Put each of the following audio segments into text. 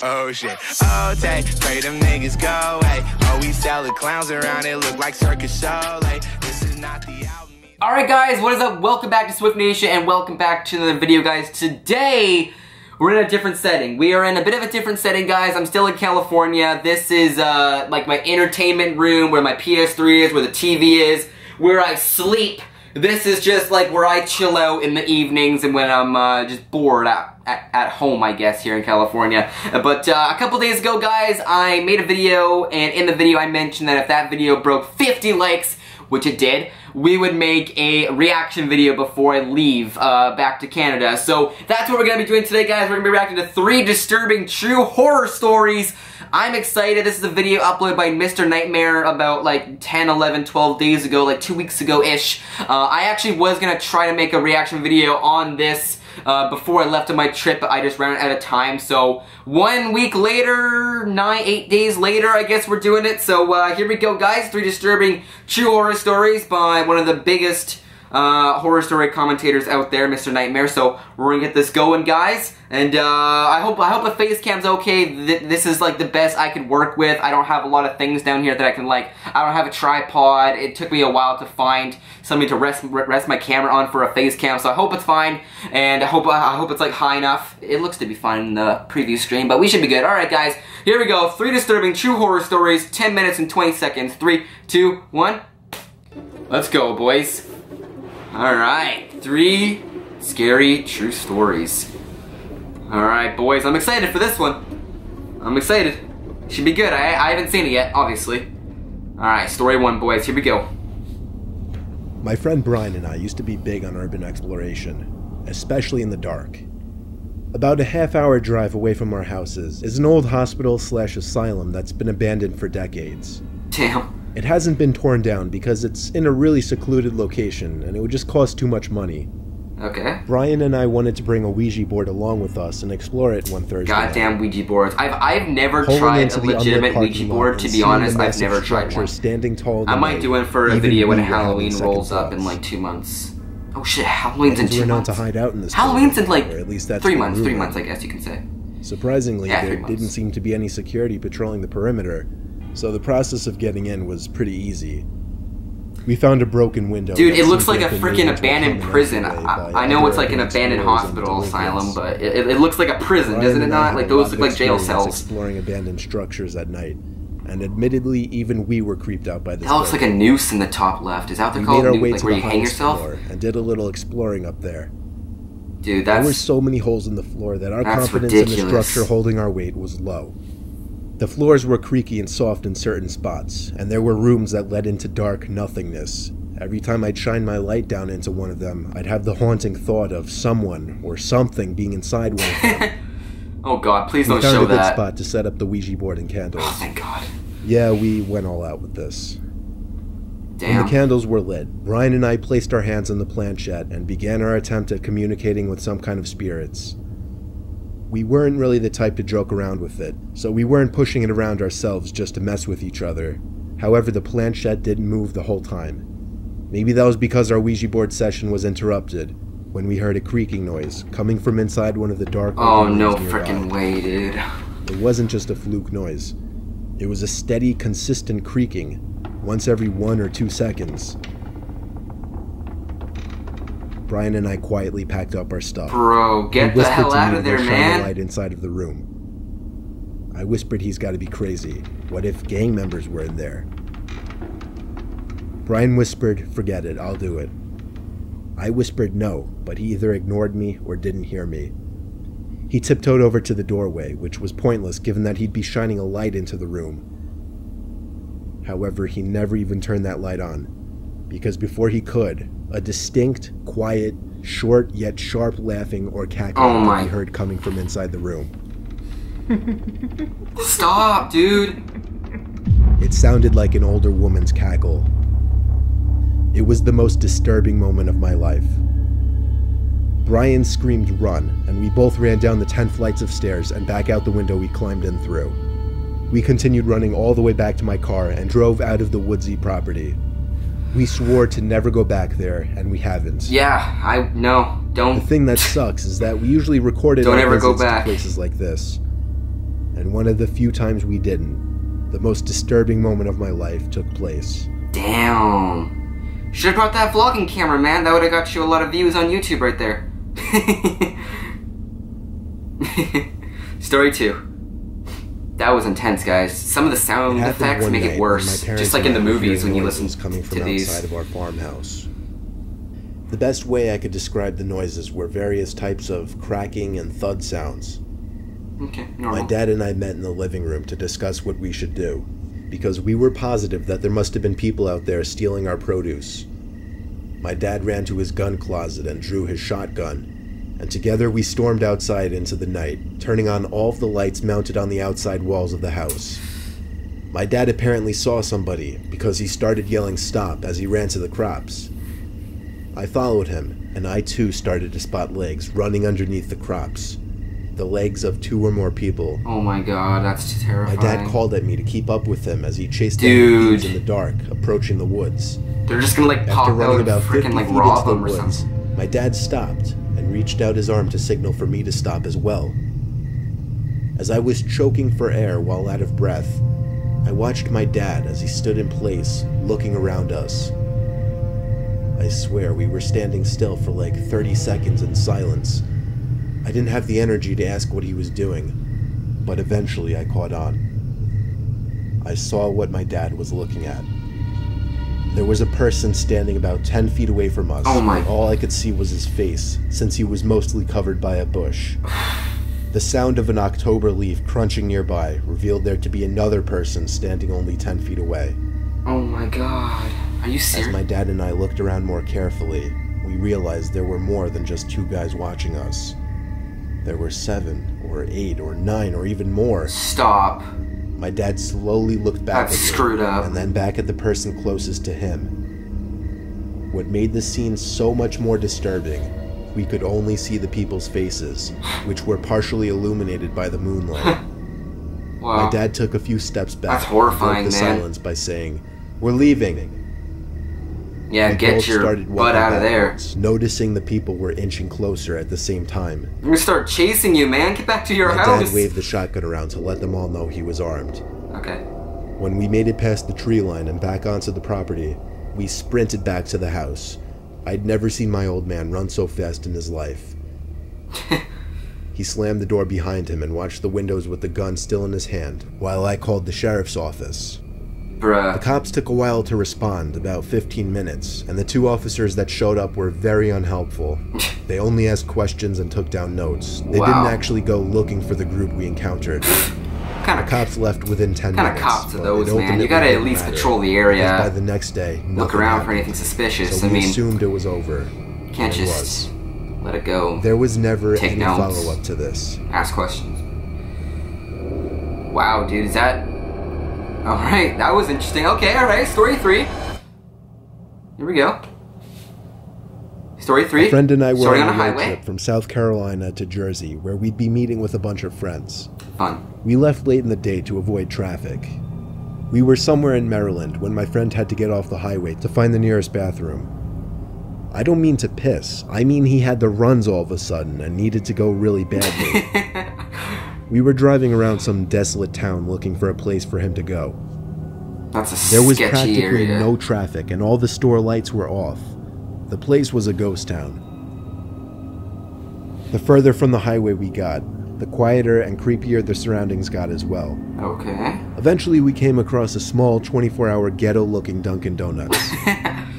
Oh shit, oh take, pray them niggas go, hey. Oh, we sell the clowns around, it look like circus show, like, this is not the album. Alright guys, what is up? Welcome back to Swift Nation and welcome back to the video, guys. Today, we're in a different setting. We are in a bit of a different setting, guys. I'm still in California. This is, like my entertainment room where my PS3 is, where the TV is, where I sleep. This is just like where I chill out in the evenings and when I'm just bored at home, I guess, here in California. But a couple days ago, guys, I made a video, and in the video I mentioned that if that video broke 50 likes, which it did, we would make a reaction video before I leave back to Canada. So that's what we're going to be doing today, guys. We're going to be reacting to 3 disturbing true horror stories. I'm excited. This is a video uploaded by Mr. Nightmare about like 10, 11, 12 days ago, like 2 weeks ago-ish. I actually was going to try to make a reaction video on this before I left on my trip, but I just ran out of time. So 1 week later, 8 days later, I guess we're doing it. So here we go, guys. 3 disturbing true horror stories by one of the biggest horror story commentators out there, Mr. Nightmare. So we're gonna get this going, guys. And I hope the face cam's okay. This is like the best I could work with. I don't have a lot of things down here that I can like. I don't have a tripod. It took me a while to find something to rest my camera on for a face cam. So I hope it's fine, and I hope it's like high enough. It looks to be fine in the previous stream, but we should be good. All right, guys. Here we go. 3 disturbing true horror stories. 10 minutes and 20 seconds. 3, 2, 1. Let's go, boys. Alright, 3 scary true stories. Alright, boys, I'm excited for this one. I'm excited. Should be good. I haven't seen it yet, obviously. Alright, story 1, boys, here we go. My friend Brian and I used to be big on urban exploration, especially in the dark. About a half-hour drive away from our houses is an old hospital/asylum that's been abandoned for decades. Damn. It hasn't been torn down because it's in a really secluded location and it would just cost too much money. Okay. Brian and I wanted to bring a Ouija board along with us and explore it one Thursday. Goddamn Ouija boards. I've never tried a legitimate Ouija board, to be honest. I've never tried one. Standing tall I might do one for a video when Halloween rolls up in like 2 months. Oh shit, Halloween's in 2 months. To hide out in this Halloween's in like at least that's 3 months. 3 months, I guess you can say. Surprisingly, yeah, there didn't seem to be any security patrolling the perimeter, so the process of getting in was pretty easy. We found a broken window. Dude, it looks like a freaking abandoned prison. I know it's like an abandoned hospital asylum, but it looks like a prison, doesn't it not? Like those look like jail cells. Exploring abandoned structures at night, and admittedly, even we were creeped out by this. That looks like a noose in the top left. Is that what they're called? Like where you hang yourself? And did a little exploring up there. Dude, there were so many holes in the floor that our confidence in the structure holding our weight was low. The floors were creaky and soft in certain spots, and there were rooms that led into dark nothingness. Every time I'd shine my light down into one of them, I'd have the haunting thought of someone or something being inside one of them. Oh god, please don't show that. We found a good spot to set up the Ouija board and candles. Oh, thank god. Yeah, we went all out with this. Damn. When the candles were lit, Brian and I placed our hands on the planchette and began our attempt at communicating with some kind of spirits. We weren't really the type to joke around with it, so we weren't pushing it around ourselves just to mess with each other. However, the planchette didn't move the whole time. Maybe that was because our Ouija board session was interrupted when we heard a creaking noise coming from inside one of the dark rooms. Oh, no freaking way, dude. It wasn't just a fluke noise. It was a steady, consistent creaking, once every 1 or 2 seconds. Brian and I quietly packed up our stuff. Bro, get the hell out of there, man. Light inside of the room. I whispered he's got to be crazy. What if gang members were in there? Brian whispered, forget it, I'll do it. I whispered no, but he either ignored me or didn't hear me. He tiptoed over to the doorway, which was pointless given that he'd be shining a light into the room. However, he never even turned that light on, because before he could, a distinct, quiet, short yet sharp laughing or cackling could be heard coming from inside the room. Stop, dude! It sounded like an older woman's cackle. It was the most disturbing moment of my life. Brian screamed run, and we both ran down the 10 flights of stairs and back out the window we climbed in through. We continued running all the way back to my car and drove out of the woodsy property. We swore to never go back there, and we haven't. Yeah, don't. The thing that sucks is that we usually recorded don't our ever go visits back to places like this. and one of the few times we didn't, the most disturbing moment of my life took place. Damn. Should've brought that vlogging camera, man. That would've got you a lot of views on YouTube right there. Story 2. That was intense, guys. Some of the sound effects make it worse, just like in the movies when you listen coming from to these. Outside of our farmhouse. The best way I could describe the noises were various types of cracking and thud sounds. Okay, normal. My dad and I met in the living room to discuss what we should do, because we were positive that there must have been people out there stealing our produce. My dad ran to his gun closet and drew his shotgun, and together we stormed outside into the night, turning on all of the lights mounted on the outside walls of the house. My dad apparently saw somebody, because he started yelling stop as he ran to the crops. I followed him, and I too started to spot legs running underneath the crops. The legs of 2 or more people. Oh my god, that's terrifying. My dad called at me to keep up with him as he chased down the thieves in the dark, approaching the woods. They're just gonna like pop out and freaking like rob them or something. My dad stopped and reached out his arm to signal for me to stop as well. As I was choking for air while out of breath, I watched my dad as he stood in place, looking around us. I swear we were standing still for like 30 seconds in silence. I didn't have the energy to ask what he was doing, but eventually I caught on. I saw what my dad was looking at. There was a person standing about 10 feet away from us. Oh my. All I could see was his face, since he was mostly covered by a bush. The sound of an October leaf crunching nearby revealed there to be another person standing only 10 feet away. Oh my god. Are you serious? As my dad and I looked around more carefully, we realized there were more than just 2 guys watching us. There were 7, or 8, or 9, or even more. Stop. My dad slowly looked back That's at me, screwed up. and then back at the person closest to him. What made the scene so much more disturbing, we could only see the people's faces, which were partially illuminated by the moonlight. Wow. My dad took a few steps back. That's horrifying, and broke the man. silence by saying, "We're leaving." Yeah, We get both your started butt walking out of there. backwards, noticing the people were inching closer at the same time. I'm gonna start chasing you, man. Get back to your My house. dad waved the shotgun around to let them all know he was armed. Okay. When we made it past the tree line and back onto the property, we sprinted back to the house. I'd never seen my old man run so fast in his life. He slammed the door behind him and watched the windows with the gun still in his hand, while I called the sheriff's office. The Bruh. cops took a while to respond, about 15 minutes, and the 2 officers that showed up were very unhelpful. They only asked questions and took down notes. They Wow. didn't actually go looking for the group we encountered. Kind The of cops left within 10 kind minutes. of cops are but those, it man. You ultimately gotta at didn't least matter, patrol the because area. by the next day, Look nothing around for happened. anything suspicious. So I we mean, assumed it was over. can't And it just was. let it go. There was never Take any notes. follow-up to this. Ask questions. Wow, dude, is that... Alright, that was interesting. Okay, alright, story 3. Here we go. Story 3. A friend and I were Story on on a a road highway. trip from South Carolina to Jersey, where we'd be meeting with a bunch of friends. Fun. We left late in the day to avoid traffic. We were somewhere in Maryland when my friend had to get off the highway to find the nearest bathroom. I don't mean to piss, I mean he had the runs all of a sudden and needed to go really badly. We were driving around some desolate town looking for a place for him to go. That's a There was sketchy practically area. no traffic and all the store lights were off. The place was a ghost town. The further from the highway we got, the quieter and creepier the surroundings got as well. Okay. Eventually we came across a small 24-hour ghetto-looking Dunkin' Donuts.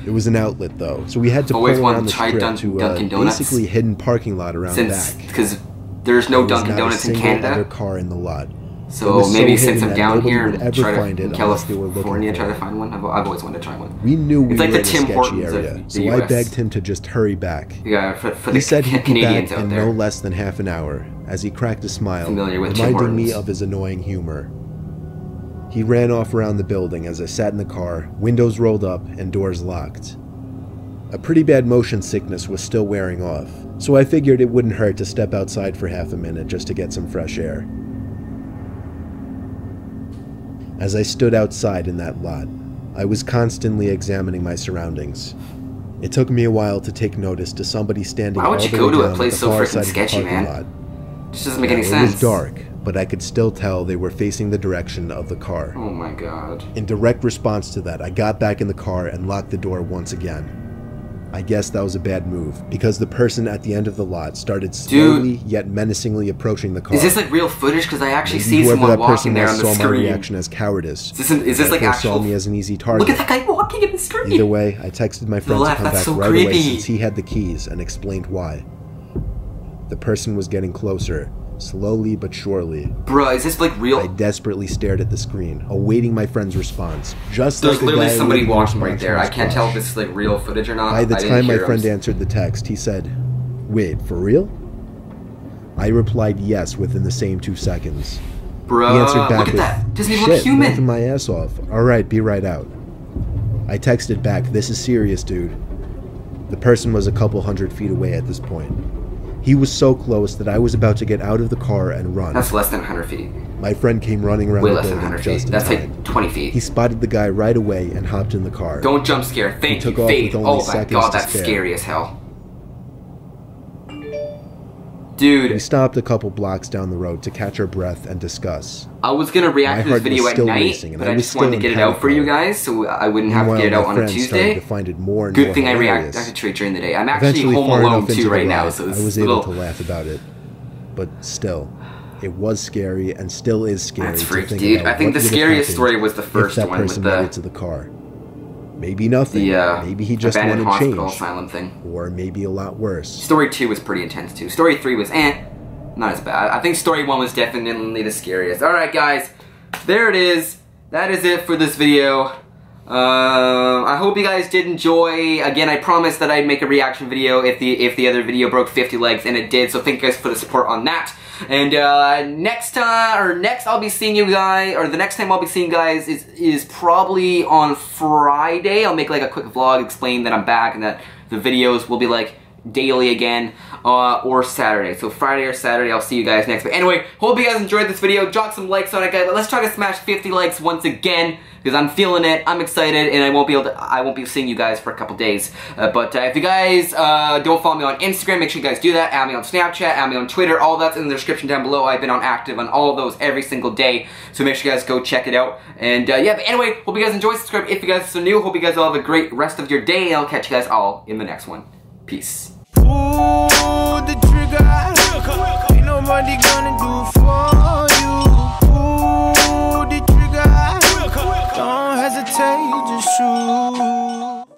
It was an outlet though, so we had to pull Always wanted around the to try strip to a Dunkin' Donuts. basically hidden parking lot around Since, back. because there's no There was Dunkin' not a Donuts in single other Canada. car in the lot. It So was maybe so since hidden I'm that down nobody here would and ever try find to it in unless they were looking California, for try to it. find one. I've always wanted to try one. We knew we It's like were the in a Tim sketchy Hortons of area, the so I US. begged him to just hurry back. Yeah, for He the said he'd be Canadians back out in there. no less than half an hour, as he cracked a smile, Familiar with Tim reminding me Hortons. of his annoying humor. He ran off around the building as I sat in the car, windows rolled up and doors locked. A pretty bad motion sickness was still wearing off, so I figured it wouldn't hurt to step outside for half a minute just to get some fresh air. As I stood outside in that lot, I was constantly examining my surroundings. It took me a while to take notice to somebody standing Why would all you the go way to a down at place the so far freaking side of the sketchy, parking man? lot. This doesn't make any It sense. was dark, but I could still tell they were facing the direction of the car. Oh my god. In direct response to that, I got back in the car and locked the door once again. I guess that was a bad move, because the person at the end of the lot started slowly yet menacingly approaching the car. Is this like real footage? Because I actually Maybe see whoever someone that walking person there was on the saw my screen. reaction as cowardice. Is this like actual? Saw me as an easy target. Look at that guy walking in the street. Either way, I texted my friend to come back so right away creepy. since he had the keys and explained why. The person was getting closer, slowly but surely. Bruh, is this like real? I desperately stared at the screen, awaiting my friend's response. Just There's like literally guy somebody awaiting walking response right there. from I his can't tell if crush. this is like real footage or not. By the I didn't time my hear friend him. answered the text, he said, "Wait, for real?" I replied yes within the same 2 seconds. Bruh, He answered back look at with, that. Doesn't even "Shit, look human." laughing my ass off. Alright, be right out. I texted back, "This is serious, dude." The person was a couple 100 feet away at this point. He was so close that I was about to get out of the car and run. That's less than 100 feet. My friend came running around Way the less than building 100 just feet. in That's time. like 20 feet. He spotted the guy right away and hopped in the car. Don't jump scare. Thank you. took off Fade. with only Oh my seconds god, to that's spare. scary as hell. We Dude, stopped a couple blocks down the road to catch our breath and discuss. I was gonna react My to this heart was video at still night, racing, and but I I was just still wanted to in get it out panic for you mode. guys, so I wouldn't have to Meanwhile, get it out my on a friends started Tuesday. to find it more and Good more thing I hilarious. reacted to it during the day. I'm actually Eventually, home far alone enough into too the right now, ride, so I it's was a able little... to laugh about it. But still, it was scary and still is scary. That's to freak, think dude. about I think what the would have scariest happened story was the first if that one with person made the it to the car. Maybe nothing. Maybe he just abandoned wanted hospital change. asylum thing. Or maybe a lot worse. Story 2 was pretty intense too. Story 3 was not as bad. I think story 1 was definitely the scariest. Alright guys, there it is. That is it for this video. I hope you guys did enjoy. Again, I promised that I'd make a reaction video if the other video broke 50 likes, and it did, so thank you guys for the support on that. And next I'll be seeing you guys, or the next time I'll be seeing you guys is probably on Friday. I'll make like a quick vlog explaining that I'm back and that the videos will be like daily again, or Saturday. So Friday or Saturday, I'll see you guys next. But anyway, hope you guys enjoyed this video. Drop some likes on it, guys. Let's try to smash 50 likes once again, because I'm feeling it. I'm excited, and I won't be seeing you guys for a couple days. But if you guys don't follow me on Instagram, make sure you guys do that. Add me on Snapchat, add me on Twitter. All that's in the description down below. I've been active on all of those every single day, so make sure you guys go check it out. And yeah, but anyway, hope you guys enjoy. Subscribe if you guys are so new. Hope you guys all have a great rest of your day, and I'll catch you guys all in the next one. Peace. Pull the trigger. Ain't nobody gonna do for you. Pull the trigger. Don't hesitate, just shoot.